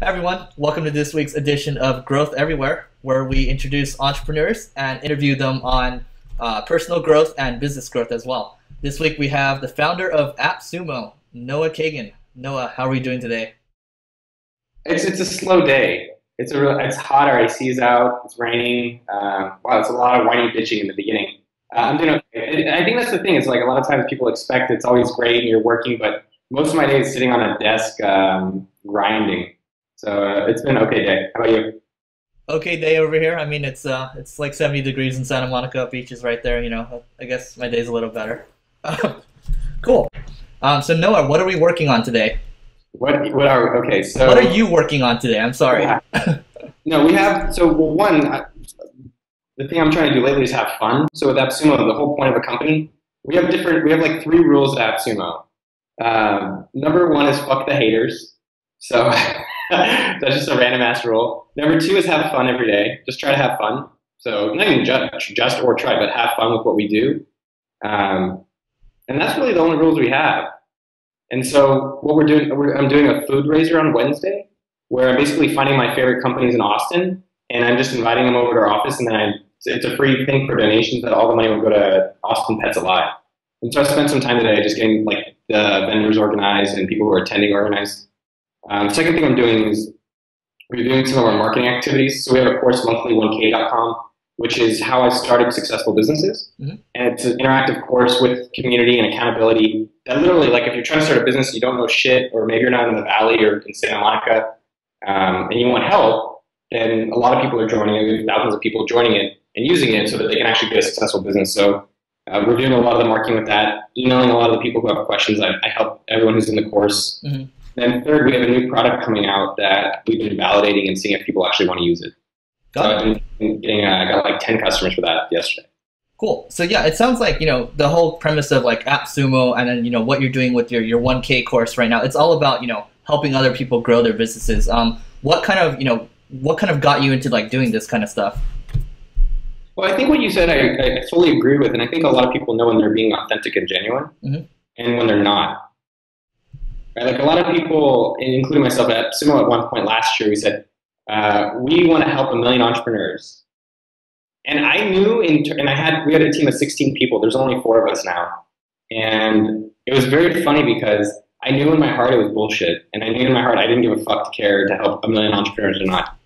Hi everyone, welcome to this week's edition of Growth Everywhere, where we introduce entrepreneurs and interview them on personal growth and business growth as well. This week we have the founder of AppSumo, Noah Kagan. Noah, how are we doing today? It's a slow day. It's hot. Our AC is out. It's raining. Wow, it's a lot of whining bitching in the beginning. I'm doing okay. I think that's the thing. It's like a lot of times people expect it's always great and you're working, but most of my day is sitting on a desk grinding. So it's been an okay day. How about you? Okay day over here. I mean, it's like 70 degrees in Santa Monica. Beach is right there. I guess my day's a little better. Cool. So Noah, what are we working on today? What are okay? So What are you working on today? I'm sorry. no, we have the thing I'm trying to do lately is have fun. So with AppSumo, the whole point of a company, we have like three rules at AppSumo. Number one is fuck the haters. So that's just a random ass rule. Number two is have fun every day. Just try to have fun. So not even just or try, but have fun with what we do. And that's really the only rules we have. And so what I'm doing a food raiser on Wednesday, where I'm basically finding my favorite companies in Austin, and I'm just inviting them over to our office, and then it's a free thing for donations that all the money will go to Austin Pets Alive. And so I spent some time today just getting like the vendors organized and people who are attending organized. Second thing I'm doing is we're doing some of our marketing activities. So we have a course, monthly1k.com, which is how I started successful businesses. Mm-hmm. And it's an interactive course with community and accountability that literally, like if you're trying to start a business, you don't know shit, or maybe you're not in the Valley or in Santa Monica, and you want help, then a lot of people are joining it. We have thousands of people joining it and using it so that they can actually get a successful business. So we're doing a lot of the marketing with that, emailing a lot of the people who have questions. I help everyone who's in the course. Mm-hmm. Then third, we have a new product coming out that we've been validating and seeing if people actually want to use it. I got like 10 customers for that yesterday. Cool. So yeah, it sounds like, the whole premise of like AppSumo and then, what you're doing with your 1K course right now, it's all about, helping other people grow their businesses. What kind of got you into like doing this kind of stuff? Well, I think what you said, I fully agree with. And I think a lot of people know when they're being authentic and genuine, mm-hmm. and when they're not. Right? Like a lot of people, including myself at AppSumo at one point last year, we said, we want to help 1 million entrepreneurs. And I knew, we had a team of 16 people. There's only 4 of us now. And it was very funny because I knew in my heart it was bullshit. And I knew in my heart I didn't give a fuck to care to help 1 million entrepreneurs or not.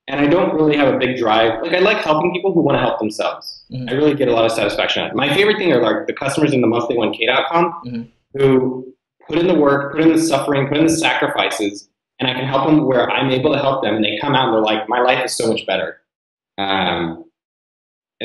And I don't really have a big drive. Like I like helping people who want to help themselves. Mm-hmm. I really get a lot of satisfaction out of it. My favorite thing are like the customers in the monthly1k.com, mm-hmm. who put in the work, put in the suffering, put in the sacrifices, and I can help them where I'm able to help them, and they come out and they're like, my life is so much better. And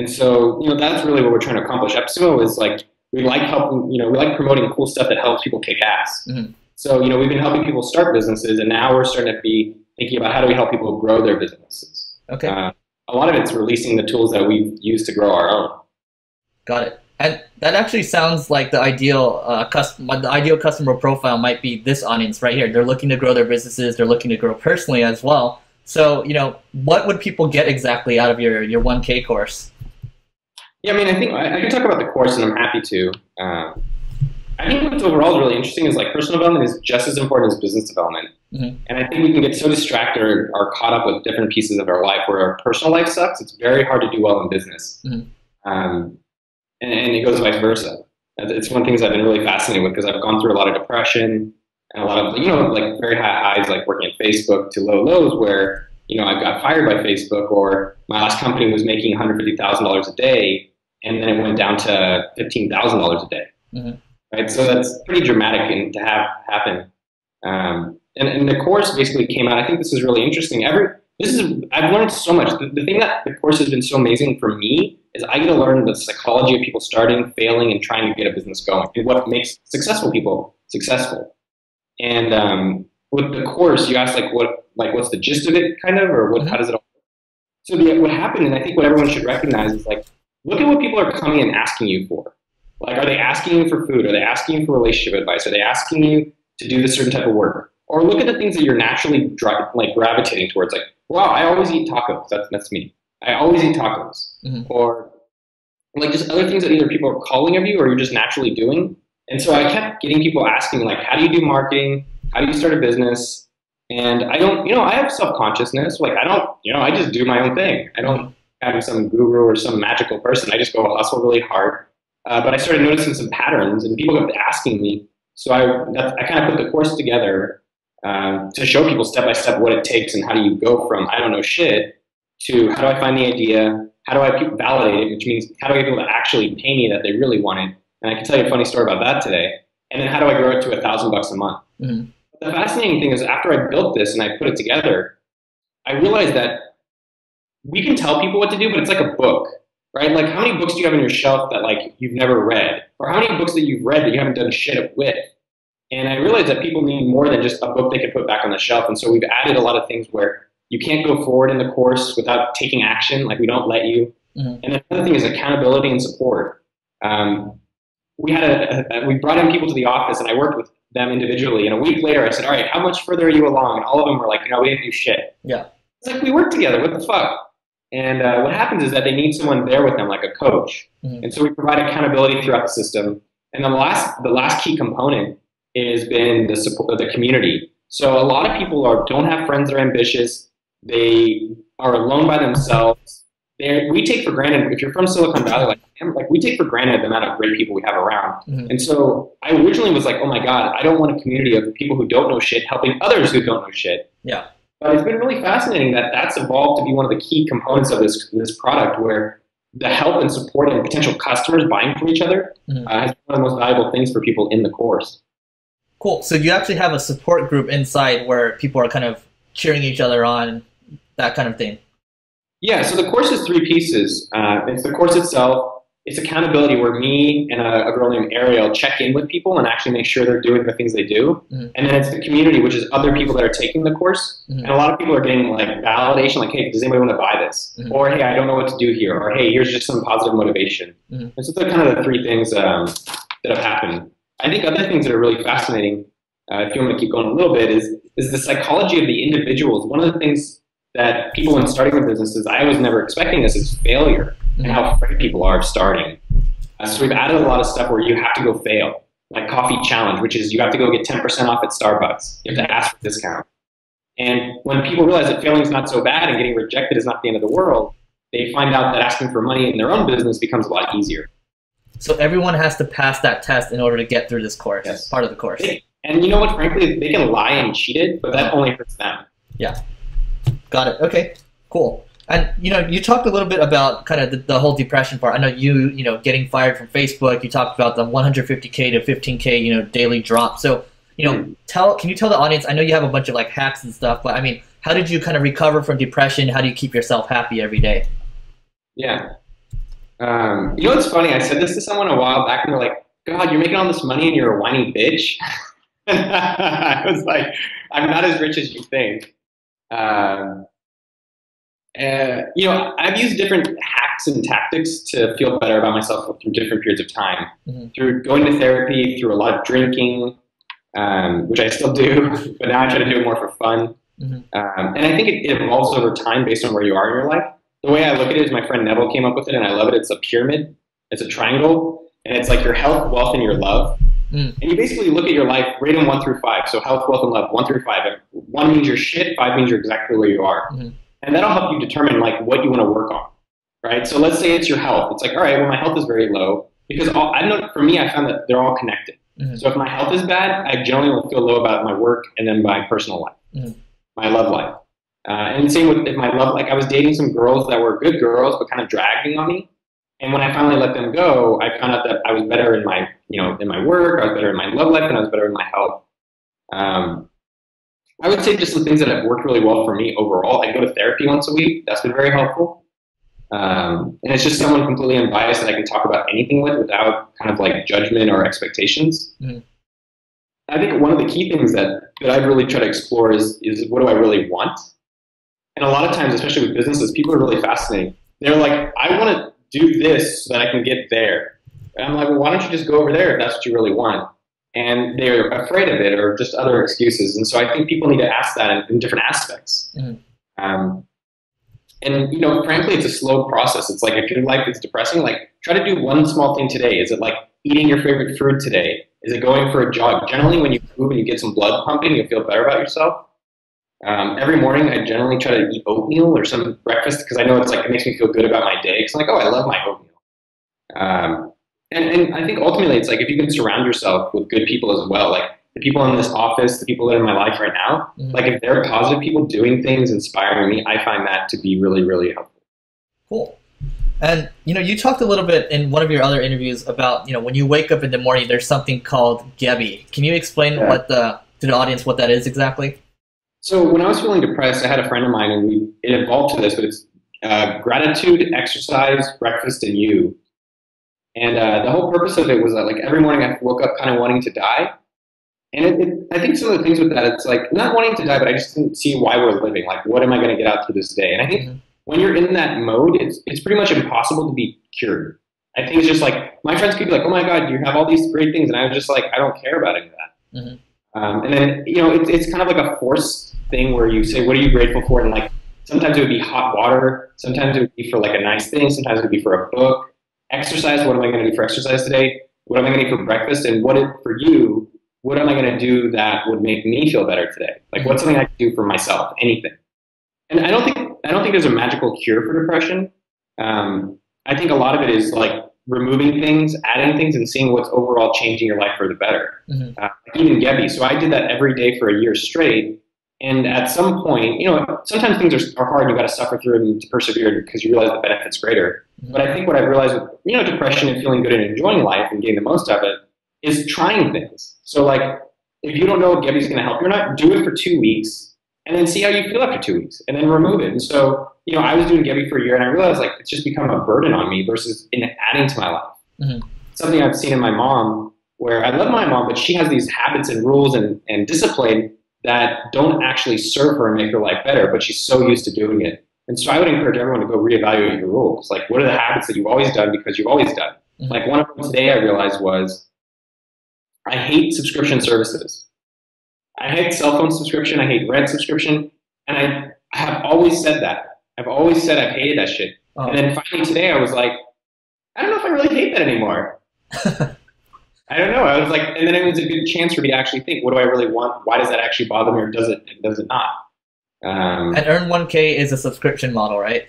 so, that's really what we're trying to accomplish. AppSumo is like, we like helping, we like promoting cool stuff that helps people kick ass. Mm-hmm. So, we've been helping people start businesses, and now we're starting to be thinking about how do we help people grow their businesses. Okay. A lot of it's releasing the tools that we use to grow our own. Got it. And that actually sounds like the ideal customer profile might be this audience right here. They're looking to grow their businesses. They're looking to grow personally as well. So, what would people get exactly out of your 1K course? Yeah, I mean, I think I can talk about the course, and I'm happy to. I think what's overall really interesting is like personal development is just as important as business development. Mm-hmm. And I think we can get so distracted or caught up with different pieces of our life where our personal life sucks. It's very hard to do well in business. Mm-hmm. And it goes vice versa. It's one of the things I've been really fascinated with because I've gone through a lot of depression and a lot of, like very high highs, like working at Facebook, to low lows where, I got fired by Facebook, or my last company was making $150,000 a day, and then it went down to $15,000 a day. Mm-hmm. Right? So that's pretty dramatic to have happen. And the course basically came out. I think this is really interesting. I've learned so much. The thing that the course has been so amazing for me is I get to learn the psychology of people starting, failing, and trying to get a business going, and what makes successful people successful. And with the course, you ask what's the gist of it, kind of, or what? Mm-hmm. How does it all work? So what happened, and I think what everyone should recognize is like, look at what people are coming and asking you for. Like, are they asking you for food? Are they asking you for relationship advice? Are they asking you to do this certain type of work? Or look at the things that you're naturally gravitating towards. Like, wow, I always eat tacos. That's me. I always eat tacos. Mm-hmm. Or like just other things that either people are calling of you or you're just naturally doing. And so I kept getting people asking, like, how do you do marketing? How do you start a business? And I don't, I have self-consciousness. Like I don't, I just do my own thing. I don't have some guru or some magical person. I just go hustle really hard. But I started noticing some patterns, and people kept asking me. So I kind of put the course together to show people step by step what it takes and how do you go from I don't know shit to how do I find the idea, how do I validate it, which means how do I get people to actually pay me that they really want it. And I can tell you a funny story about that today. And then how do I grow it to $1,000 a month? Mm-hmm. The fascinating thing is after I built this and I put it together, I realized that we can tell people what to do, but it's like a book, right? Like how many books do you have on your shelf that like you've never read? Or how many books that you've read that you haven't done shit with? And I realized that people need more than just a book they can put back on the shelf. And so we've added a lot of things where you can't go forward in the course without taking action. Like we don't let you. Mm-hmm. And another thing is accountability and support. We brought in people to the office and I worked with them individually. And a week later I said, all right, how much further are you along? And all of them were like, we didn't do shit. Yeah. It's like, we worked together. What the fuck? And what happens is that they need someone there with them, like a coach. Mm-hmm. And so we provide accountability throughout the system. And the last key component has been the support of the community. So a lot of people don't have friends that are ambitious. They are alone by themselves. We take for granted, if you're from Silicon Valley, we take for granted the amount of great people we have around. Mm-hmm. And so I originally was like, oh my God, I don't want a community of people who don't know shit helping others who don't know shit. Yeah. But it's been really fascinating that that's evolved to be one of the key components of this product, where the help and support and potential customers buying from each other has been one of the most valuable things for people in the course. Cool. So you actually have a support group inside where people are kind of cheering each other on, that kind of thing. Yeah. So the course is 3 pieces. It's the course itself. It's accountability, where me and a girl named Ariel check in with people and actually make sure they're doing the things they do. Mm-hmm. And then it's the community, which is other people that are taking the course. Mm-hmm. And a lot of people are getting like validation, like, hey, does anybody want to buy this? Mm-hmm. Or, hey, I don't know what to do here. Or, hey, here's just some positive motivation. Mm-hmm. And so they're kind of the 3 things that have happened. I think other things that are really fascinating, if you want to keep going a little bit, is the psychology of the individuals. One of the things that people when starting their businesses, I was never expecting this, is failure. And how afraid people are of starting. So we've added a lot of stuff where you have to go fail, like coffee challenge, which is you have to go get 10% off at Starbucks. You have to ask for a discount. And when people realize that failing is not so bad and getting rejected is not the end of the world, they find out that asking for money in their own business becomes a lot easier. So everyone has to pass that test in order to get through this course, yes. Part of the course. And you know what, frankly, they can lie and cheat it, but that only hurts them. Yeah. Got it. Okay, cool. And, you talked a little bit about kind of the whole depression part. I know you getting fired from Facebook. You talked about the 150K to 15K, daily drop. So, can you tell the audience, I know you have a bunch of like hacks and stuff, but I mean, how did you kind of recover from depression? How do you keep yourself happy every day? Yeah. It's funny. I said this to someone a while back and they're like, God, you're making all this money and you're a whiny bitch. I was like, I'm not as rich as you think. I've used different hacks and tactics to feel better about myself through different periods of time. Mm-hmm. Through going to therapy, through a lot of drinking, which I still do, but now I try to do it more for fun. Mm-hmm. And I think it evolves over time based on where you are in your life. The way I look at it is my friend Neville came up with it, and I love it. It's a pyramid. It's a triangle, and it's like your health, wealth, and your love. Mm. And you basically look at your life, rate them 1 through 5. So health, wealth, and love, 1 through 5. 1 means you're shit, 5 means you're exactly where you are. Mm-hmm. And that'll help you determine like what you want to work on, right? So let's say it's your health. It's like, all right, well, my health is very low because for me, I found that they're all connected. Mm-hmm. So if my health is bad, I generally will feel low about my work and then my personal life, my love life. And same with if my love, like I was dating some girls that were good girls, but kind of dragging on me. And when I finally let them go, I found out that I was better in my, in my work, I was better in my love life, and I was better in my health. I would say just the things that have worked really well for me overall. I go to therapy once a week. That's been very helpful. And it's just someone completely unbiased that I can talk about anything with without kind of like judgment or expectations. Mm-hmm. I think one of the key things that I've really tried to explore is what do I really want? And a lot of times, especially with businesses, people are really fascinating. They're like, I want to do this so that I can get there. And I'm like, well, why don't you just go over there if that's what you really want? And they're afraid of it or just other excuses. And so I think people need to ask that in different aspects. Mm. And, frankly, it's a slow process. It's like if your life is depressing, like try to do one small thing today. Is it like eating your favorite food today? Is it going for a jog? Generally, when you move and you get some blood pumping, you'll feel better about yourself. Every morning, I generally try to eat oatmeal or some breakfast because I know it's like it makes me feel good about my day. Because I'm like, oh, I love my oatmeal. And I think ultimately, it's like if you can surround yourself with good people as well, like the people in this office, the people that are in my life right now, like if they're positive people doing things, inspiring me, I find that to be really, really helpful. Cool. And, you talked a little bit in one of your other interviews about, when you wake up in the morning, there's something called GERBY. Can you explain to the audience what that is exactly? So when I was feeling depressed, I had a friend of mine, and it evolved to this, but it's gratitude, exercise, breakfast, and you. And the whole purpose of it was that, like, every morning I woke up kind of wanting to die. And I think some of the things with that, it's like not wanting to die, but I just didn't see why we're living. Like, what am I going to get out through this day? And I think when you're in that mode, it's pretty much impossible to be cured. I think it's just like, my friends could be like, oh my God, you have all these great things. And I was just like, I don't care about any of that. And then, it's kind of like a forced thing where you say, what are you grateful for? And like, sometimes it would be hot water. Sometimes it would be for like a nice thing. Sometimes it would be for a book. Exercise, what am I going to do for exercise today? What am I going to do for breakfast? And for you, what am I going to do that would make me feel better today? Like, what's something I can do for myself? Anything. And I don't think there's a magical cure for depression. I think a lot of it is like removing things, adding things, and seeing what's overall changing your life for the better. Even Gabby. So I did that every day for a year straight. And at some point, sometimes things are hard. You got to suffer through them to persevere because you realize the benefit's greater. But I think what I've realized with, depression and feeling good and enjoying life and getting the most of it is trying things. So like, if you don't know if Gabby's going to help you or not, do it for 2 weeks and then see how you feel after 2 weeks and then remove it. And so, I was doing Gabby for a year and I realized like it's just become a burden on me versus in adding to my life. Something I've seen in my mom where I love my mom, but she has these habits and rules and discipline that don't actually serve her and make her life better, but she's so used to doing it. And so I would encourage everyone to go reevaluate your rules. Like, what are the habits that you've always done because you've always done? Like, one of them today I realized was I hate subscription services. I hate cell phone subscription. I hate rent subscription. And I have always said that. I've always said I've hated that shit. And then finally today I was like, I don't know if I really hate that anymore. I don't know. I was like, and then it was a good chance for me to actually think, what do I really want? Why does that actually bother me, or does it not? And Earn 1K is a subscription model, right?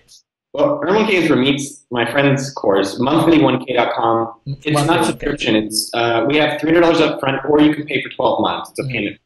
Well, Earn 1K is Ramit's, my friend's course, monthly1k.com. It's not subscription. It's we have $300 up front, or you can pay for 12 months. It's a payment.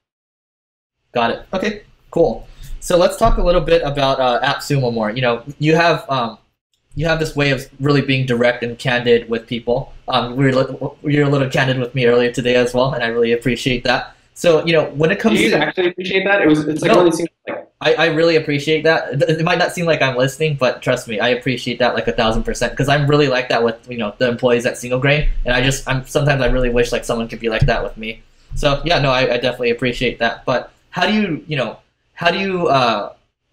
Got it. Okay, cool. So let's talk a little bit about AppSumo more. You have this way of really being direct and candid with people. You're a little candid with me earlier today as well, and I really appreciate that. So, when it comes to... Do you actually appreciate that? It's like really seems like... I really appreciate that. It might not seem like I'm listening, but trust me, I appreciate that like 1,000%, because I'm really like that with, the employees at Single Grain, and sometimes I really wish like someone could be like that with me. So, yeah, no, I definitely appreciate that. But how do you,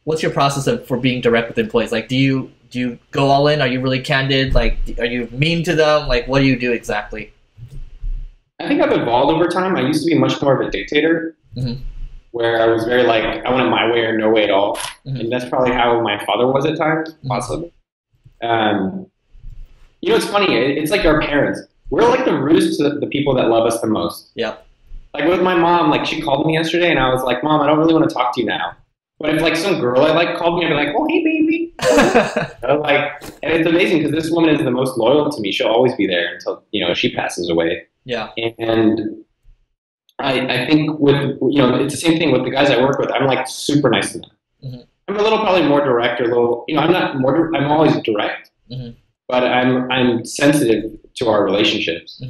what's your process for being direct with employees? Like, do you go all in? Are you really candid? Like, are you mean to them? Like, what do you do exactly? I think I've evolved over time. I used to be much more of a dictator, where I was very like, I want it my way or no way at all. And that's probably how my father was at times, possibly. It's funny. It's like our parents. We're like the roost to the people that love us the most. Yeah. Like with my mom, like she called me yesterday and I was like, Mom, I don't really want to talk to you now. But if like some girl I like called me, I'd be like, oh, hey, baby. And it's amazing because this woman is the most loyal to me. She'll always be there until, she passes away. Yeah. And I think with, it's the same thing with the guys I work with. I'm like super nice to them. I'm a little probably more direct or a little, I'm always direct, but I'm sensitive to our relationships.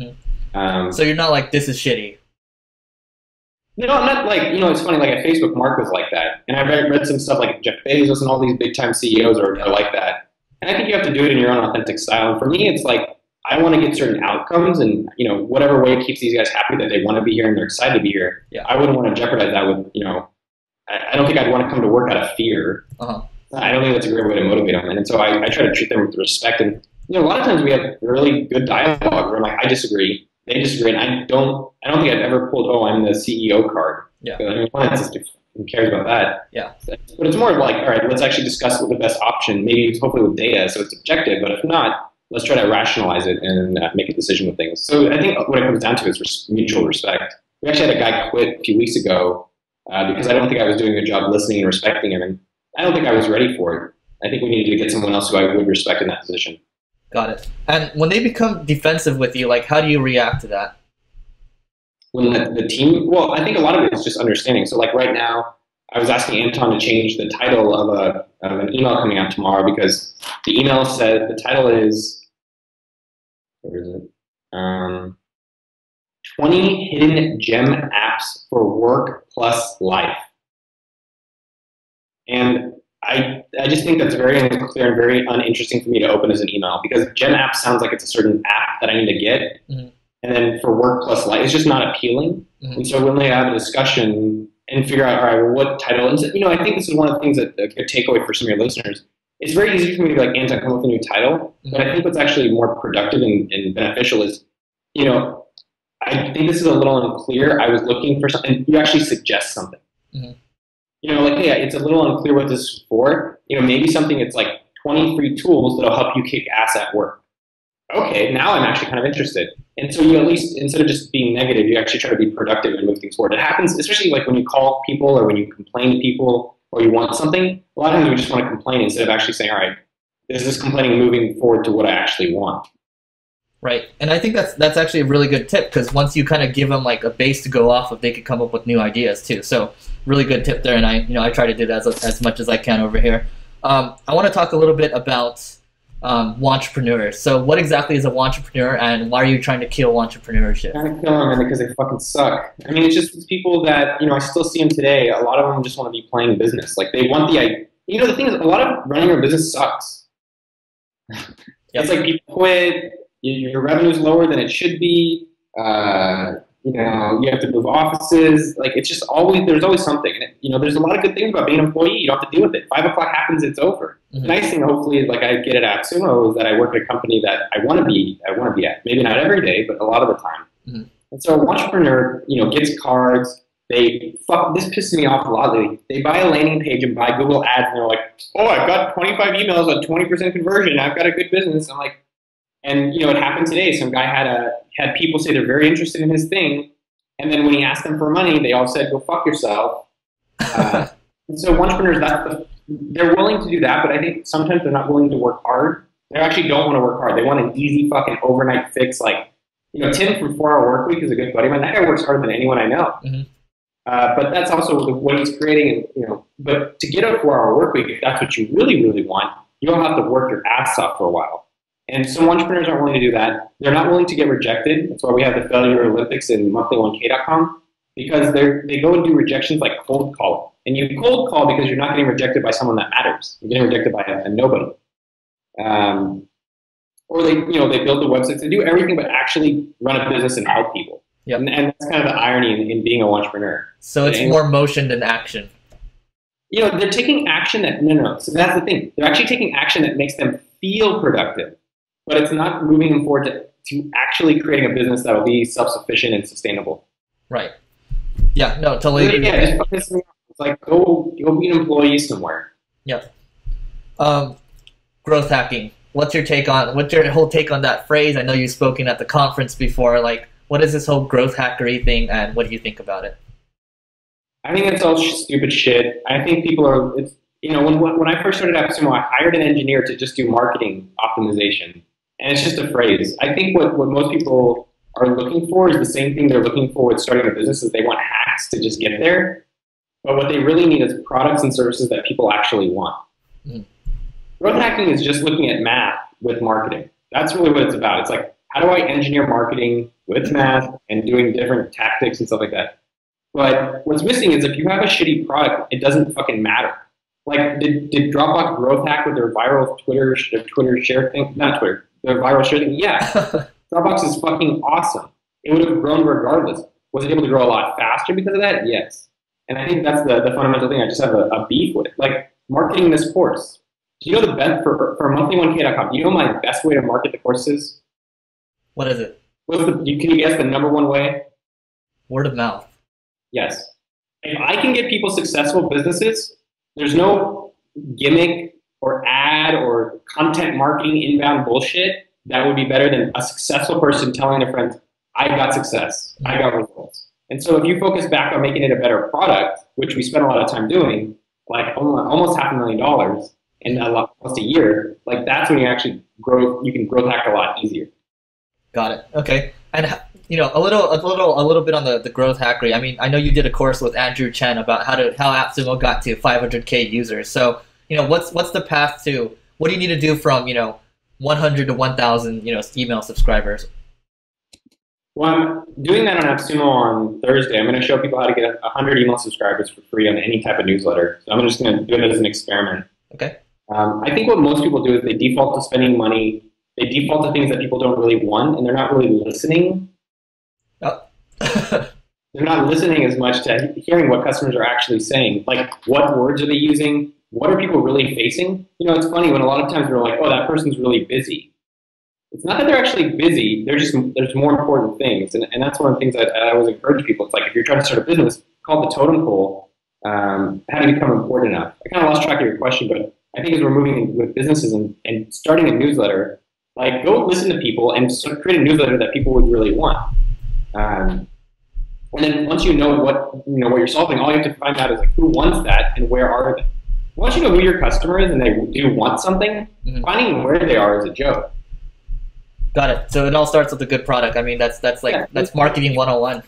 So you're not like, this is shitty. No, I'm not like, it's funny, like at Facebook, Mark was like that. And I've read some stuff like Jeff Bezos and all these big time CEOs are like that. And I think you have to do it in your own authentic style. And for me, it's like, I want to get certain outcomes and, whatever way it keeps these guys happy that they want to be here and they're excited to be here. Yeah. I wouldn't want to jeopardize that with, I don't think I'd want to come to work out of fear. I don't think that's a great way to motivate them. And so I try to treat them with respect. And, a lot of times we have really good dialogue where I'm like, I disagree. They disagree, and I don't think I've ever pulled, I'm the CEO card. Yeah. Who cares about that? Yeah. But it's more of like, all right, let's actually discuss what the best option, maybe hopefully with data, so it's objective, but if not, let's try to rationalize it and make a decision with things. So I think what it comes down to is mutual respect. We actually had a guy quit a few weeks ago because I don't think I was doing a good job listening and respecting him. And I don't think I was ready for it. I think we needed to get someone else who I would respect in that position. Got it. And when they become defensive with you, like, how do you react to that? When the team, well, I think a lot of it is just understanding. So like right now, I was asking Anton to change the title of an email coming out tomorrow because the email said, the title is, where is it? 20 hidden gem apps for work plus life. And I just think that's very unclear and very uninteresting for me to open as an email because gem app sounds like it's a certain app that I need to get. Mm-hmm. And then for work plus life, it's just not appealing. Mm-hmm. And so when they have a discussion and figure out, all right, well, what title, and so, I think this is one of the things that a good takeaway for some of your listeners. It's very easy for me to be like, Anton, come up with a new title. Mm-hmm. But I think what's actually more productive and beneficial is, I think this is a little unclear. I was looking for something. You actually suggest something. Mm-hmm. Like, hey, it's a little unclear what this is for. Maybe something it's like 20 free tools that'll help you kick ass at work. Okay, now I'm actually kind of interested. And so you at least, instead of just being negative, you actually try to be productive and move things forward. It happens, especially like when you call people or when you complain to people or you want something. A lot of times we just want to complain instead of actually saying, all right, is this complaining moving forward to what I actually want? Right, and I think that's actually a really good tip because once you kind of give them like a base to go off of, they could come up with new ideas too. So really good tip there, and I try to do that as much as I can over here. I want to talk a little bit about wantrepreneurs. So what exactly is a wantrepreneur, and why are you trying to kill wantrpreneurship? I'm trying to kill them because they fucking suck. I mean, it's just people that I still see them today. A lot of them just want to be playing business. Like they want the idea. The thing is, a lot of running your business sucks. Yep. It's like people quit. Your revenue's lower than it should be. You have to move offices. Like it's just there's always something. And there's a lot of good things about being an employee. You don't have to deal with it. 5 o'clock happens, it's over. Mm-hmm. The nice thing, hopefully, is like I get at AppSumo is that I work at a company that I want to be at. Maybe not every day, but a lot of the time. Mm-hmm. And so, an entrepreneur, gets cards. This pisses me off a lot. They buy a landing page and buy Google Ads, and they're like, "Oh, I've got 25 emails at 20% conversion. I've got a good business." I'm like. And it happened today. Some guy had people say they're very interested in his thing, and then when he asked them for money, they all said, "Go fuck yourself." And so entrepreneurs, they're willing to do that, but I think sometimes they're not willing to work hard. They actually don't want to work hard. They want an easy fucking overnight fix. Like Tim from 4 Hour Workweek is a good buddy of mine. That guy works harder than anyone I know. Mm-hmm. But that's also what he's creating. But to get a 4 Hour Workweek, if that's what you really, really want, you'll have to work your ass off for a while. And some entrepreneurs aren't willing to do that. They're not willing to get rejected. That's why we have the Failure Olympics in monthly1k.com, because they go and do rejections like cold calling. And you cold call because you're not getting rejected by someone that matters. You're getting rejected by a nobody. Or they build the websites. They do everything but actually run a business and help people. Yep. And that's kind of the irony in being an entrepreneur. So it's more motion than action. They're taking action no. So that's the thing. They're actually taking action that makes them feel productive. But it's not moving them forward to actually creating a business that will be self-sufficient and sustainable. Right. Yeah, no, totally agree. Yeah, it's like go be an employee somewhere. Yep. Growth hacking. What's your whole take on that phrase? I know you've spoken at the conference before. Like, what is this whole growth hackery thing, and what do you think about it? I think it's all stupid shit. I think people are. When I first started AppSumo, I hired an engineer to just do marketing optimization. And it's just a phrase. I think what most people are looking for is the same thing they're looking for with starting a business is they want hacks to just get there. But what they really need is products and services that people actually want. Mm. Growth hacking is just looking at math with marketing. That's really what it's about. It's like, how do I engineer marketing with math and doing different tactics and stuff like that? But what's missing is if you have a shitty product, it doesn't fucking matter. Like, did Dropbox growth hack with their viral Twitter share thing? Not Twitter. Their viral share thing? Yeah. Dropbox is fucking awesome. It would have grown regardless. Was it able to grow a lot faster because of that? Yes. And I think that's the fundamental thing I just have a beef with. Like, marketing this course. Do you know the best for monthly1k.com? Do you know my best way to market the course is? What is it? Can you guess the number one way? Word of mouth. Yes. If I can get people successful businesses, there's no gimmick or ad or content marketing inbound bullshit that would be better than a successful person telling their friends, I got success. I got results. And so if you focus back on making it a better product, which we spend a lot of time doing, like almost $500,000 in almost a year, like that's when you actually grow. You can growth hack a lot easier. Got it. Okay. And you know, a little bit on the growth hackery. I mean, I know you did a course with Andrew Chen about how AppSumo got to 500K users. So, you know, what's the path to, what do you need to do from, you know, 100 to 1,000, you know, email subscribers? Well, I'm doing that on AppSumo on Thursday. I'm going to show people how to get 100 email subscribers for free on any type of newsletter. So I'm just going to do it as an experiment. Okay. I think what most people do is they default to spending money. They default to things that people don't really want, and they're not really listening. Oh. They're not listening as much to hearing what customers are actually saying. Like, what words are they using? What are people really facing? You know, it's funny when a lot of times we're like, oh, that person's really busy. It's not that they're actually busy. There's more important things. And that's one of the things that I always encourage people. It's like, if you're trying to start a business, call it the totem pole. How do you become important enough? I kind of lost track of your question, but I think as we're moving with businesses and starting a newsletter, like, go listen to people and create a newsletter that people would really want. And then once you know what you're solving, all you have to find out is like, who wants that and where are they? Once you know who your customer is and they do want something, finding where they are is a joke. Got it. So it all starts with a good product. I mean, that's marketing 101.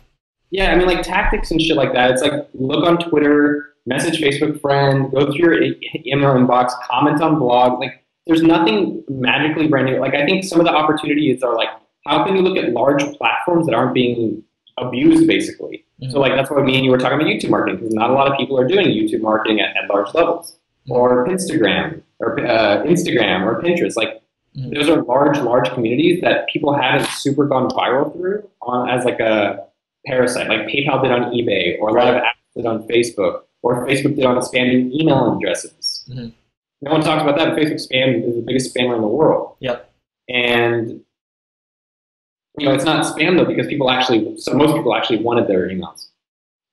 Yeah, I mean, like tactics and shit like that. It's like, look on Twitter, message Facebook friend, go through your email inbox, comment on blog. Like, there's nothing magically brand new. Like, I think some of the opportunities are like, how can you look at large platforms that aren't being abused, basically? So like, that's why me and you were talking about YouTube marketing, because not a lot of people are doing YouTube marketing at large levels, or Instagram or Pinterest. Like, those are large communities that people haven't super gone viral through as like a parasite, like PayPal did on eBay, or a lot of apps did on Facebook, or Facebook did on spamming email addresses. No one talks about that. Facebook spam is the biggest spammer in the world. Yep. And you know, it's not spam though, because most people actually wanted their emails.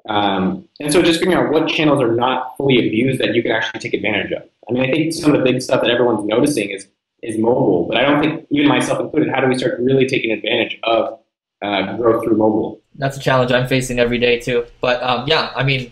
And so just figuring out what channels are not fully abused that you can actually take advantage of. I mean, I think some of the big stuff that everyone's noticing is mobile, but I don't think, even myself included, how do we start really taking advantage of growth through mobile? That's a challenge I'm facing every day too. But yeah, I mean,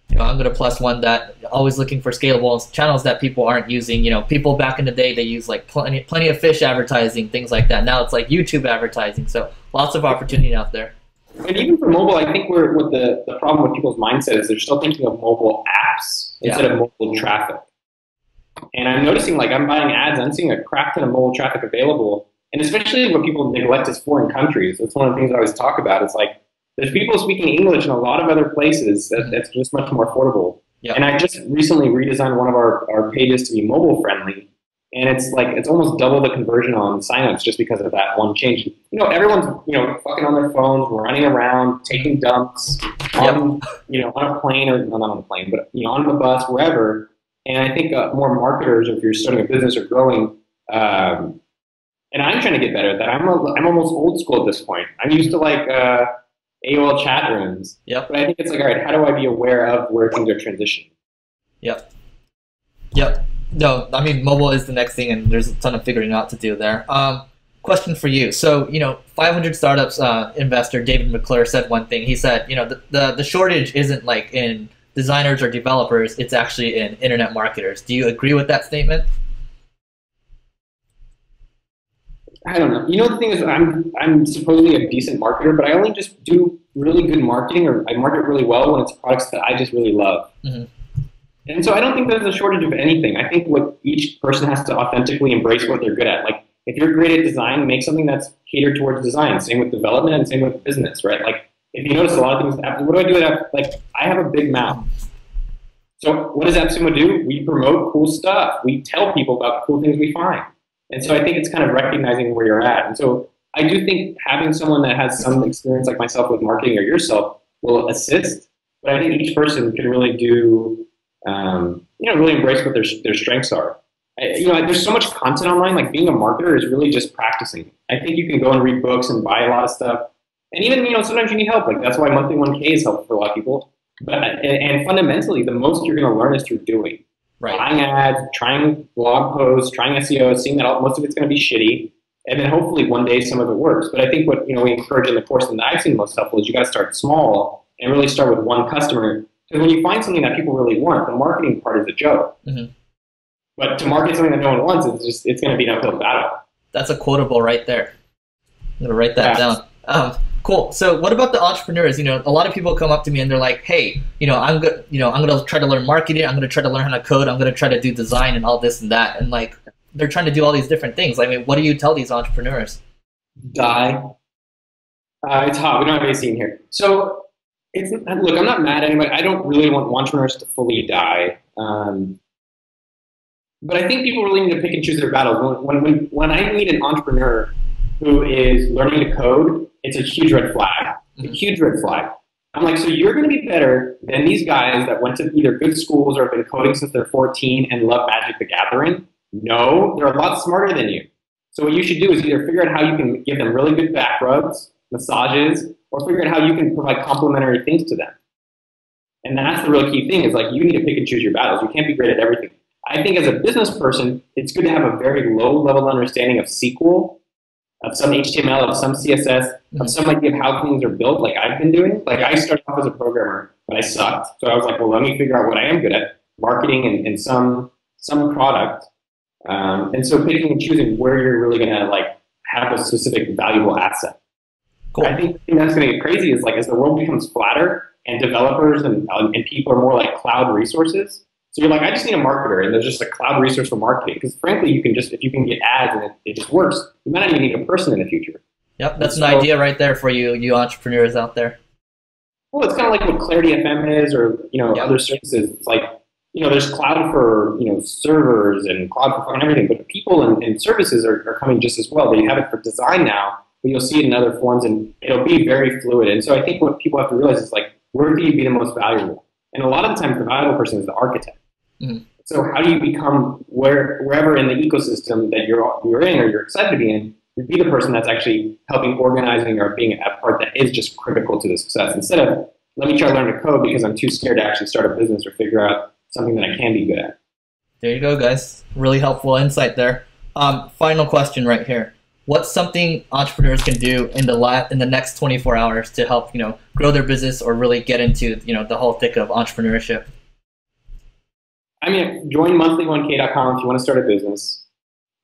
you know, I'm going to plus one that always looking for scalable channels that people aren't using. You know, people back in the day, they use like plenty of fish advertising, things like that. Now it's like YouTube advertising. So lots of opportunity out there. And even for mobile, I think what the problem with people's mindset is they're still thinking of mobile apps instead of mobile traffic. And I'm noticing, like, I'm buying ads, I'm seeing a crap ton of mobile traffic available. And especially what people neglect is foreign countries. That's one of the things I always talk about. It's like, there's people speaking English in a lot of other places that's just much more affordable. Yep. And I just recently redesigned one of our pages to be mobile friendly. And it's almost double the conversion on signups just because of that one change. You know, everyone's, you know, fucking on their phones, running around, taking dumps on, you know, on a plane, or not on a plane, but, you know, on the bus, wherever. And I think more marketers, if you're starting a business or growing, and I'm trying to get better at that. I'm almost old school at this point. I'm used to like AOL chat rooms. Yep. But I think it's like, all right, how do I be aware of where things are transitioning? Yep. No, I mean, mobile is the next thing, and there's a ton of figuring out to do there. Question for you. So, you know, 500 Startups investor David McClure said one thing. He said, you know, the shortage isn't like in designers or developers, it's actually in internet marketers. Do you agree with that statement? I don't know. You know, the thing is, I'm supposedly a decent marketer, but I only just do really good marketing, or I market really well when it's products that I just really love. And so I don't think there's a shortage of anything. I think what each person has to authentically embrace what they're good at. Like, if you're great at design, make something that's catered towards design. Same with development and same with business, right? Like, if you notice a lot of things, what do I do at, like, I have a big mouth. So what does AppSumo do? We promote cool stuff. We tell people about the cool things we find. And so I think it's kind of recognizing where you're at. And so I do think having someone that has some experience like myself with marketing, or yourself, will assist. But I think each person can really do, you know, really embrace what their strengths are. You know, there's so much content online. Like, being a marketer is really just practicing. I think you can go and read books and buy a lot of stuff. And even, you know, sometimes you need help. Like, that's why monthly 1K is helpful for a lot of people. But and fundamentally, the most you're going to learn is through doing. Right. Buying ads, trying blog posts, trying SEO, seeing that most of it's going to be shitty. And then hopefully one day some of it works. But I think what we encourage in the course and that I've seen most helpful is you got to start small and really start with one customer. Because when you find something that people really want, the marketing part is a joke. Mm-hmm. But to market something that no one wants, it's going to be an uphill battle. That's a quotable right there. I'm gonna write that down. Cool. So what about the entrepreneurs? A lot of people come up to me and they're like, "Hey, I'm gonna try to learn marketing. I'm gonna try to learn how to code. I'm gonna try to do design and all this and that." And like, they're trying to do all these different things. I mean, what do you tell these entrepreneurs? Die. It's hot. We don't have AC in here. So look, I'm not mad at anybody. I don't really want entrepreneurs to fully die. But I think people really need to pick and choose their battles. When I meet an entrepreneur who is learning to code, it's a huge red flag. A huge red flag. I'm like, so you're going to be better than these guys that went to either good schools or have been coding since they're 14 and love Magic the Gathering? No, they're a lot smarter than you. So what you should do is either figure out how you can give them really good back rubs, massages, or figure out how you can provide complementary things to them. And that's the real key thing is like you need to pick and choose your battles. You can't be great at everything. I think as a business person, it's good to have a very low-level understanding of SQL, of some HTML, of some CSS, of some idea of how things are built, like I've been doing. Like I started off as a programmer, but I sucked. So I was like, well, let me figure out what I am good at, marketing and some product. And so picking and choosing where you're really going to like have a specific valuable asset. Cool. I think the thing that's going to get crazy is like as the world becomes flatter and developers and people are more like cloud resources. So you're like, I just need a marketer, and there's just a cloud resource for marketing. Because frankly, if you can get ads and it just works, you might not even need a person in the future. Yep, that's an idea right there for you entrepreneurs out there. Well, it's kind of like what Clarity FM is, or other services. It's like there's cloud for servers and cloud for everything, but the people and services are coming just as well. They have it for design now, but you'll see it in other forms, and it'll be very fluid. And so I think what people have to realize is like, where can you be the most valuable? And a lot of the times, the valuable person is the architect. Mm-hmm. So how do you become wherever in the ecosystem that you're in or you're excited to be in, you be the person that's actually helping organizing or being a part that is just critical to the success instead of let me try to learn to code because I'm too scared to actually start a business or figure out something that I can be good at. There you go, guys. Really helpful insight there. Final question right here. What's something entrepreneurs can do in the next 24 hours to help grow their business or really get into the whole thick of entrepreneurship? I mean, join monthly1k.com if you want to start a business.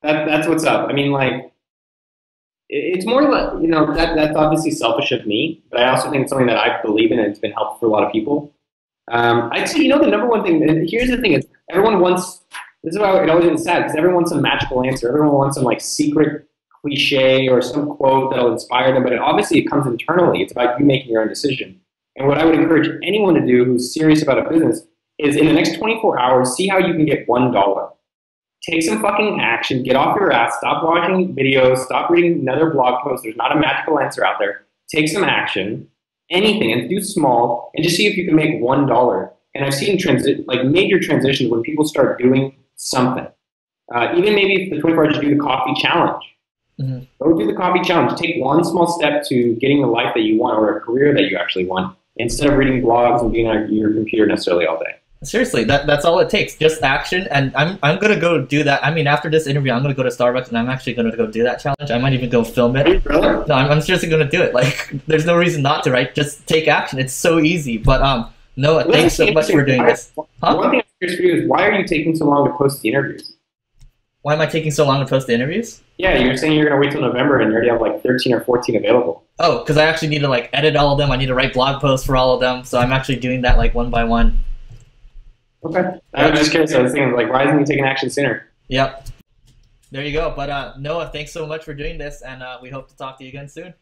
That's what's up. I mean, like, it's more like, that's obviously selfish of me, but I also think it's something that I believe in and it's been helpful for a lot of people. I'd say, the number one thing, and here's the thing, is everyone wants, this is why it always is sad, because everyone wants some magical answer. Everyone wants some, like, secret cliche or some quote that'll inspire them, but obviously it comes internally. It's about you making your own decision. And what I would encourage anyone to do who's serious about a business is in the next 24 hours, see how you can get $1. Take some fucking action, get off your ass, stop watching videos, stop reading another blog post. There's not a magical answer out there. Take some action, anything, and do small, and just see if you can make $1. And I've seen major transitions when people start doing something. Even maybe if the 24 hours, you do the coffee challenge. Mm-hmm. Go do the coffee challenge. Take one small step to getting the life that you want or a career that you actually want instead of reading blogs and being on your computer necessarily all day. Seriously, that's all it takes. Just action. And I'm going to go do that. I mean, after this interview, I'm going to go to Starbucks and I'm actually going to go do that challenge. I might even go film it. Really? No, I'm seriously going to do it. Like, there's no reason not to, right? Just take action. It's so easy. But Noah, thanks so much for doing this. Huh? One thing I'm curious for you is why are you taking so long to post the interviews? Why am I taking so long to post the interviews? Yeah, you're saying you're going to wait till November and you already have like 13 or 14 available. Oh, because I actually need to like edit all of them. I need to write blog posts for all of them. So I'm actually doing that like one by one. Okay. I was just curious. I was thinking like, why isn't he taking action sooner? Yep. There you go. But Noah, thanks so much for doing this. And we hope to talk to you again soon.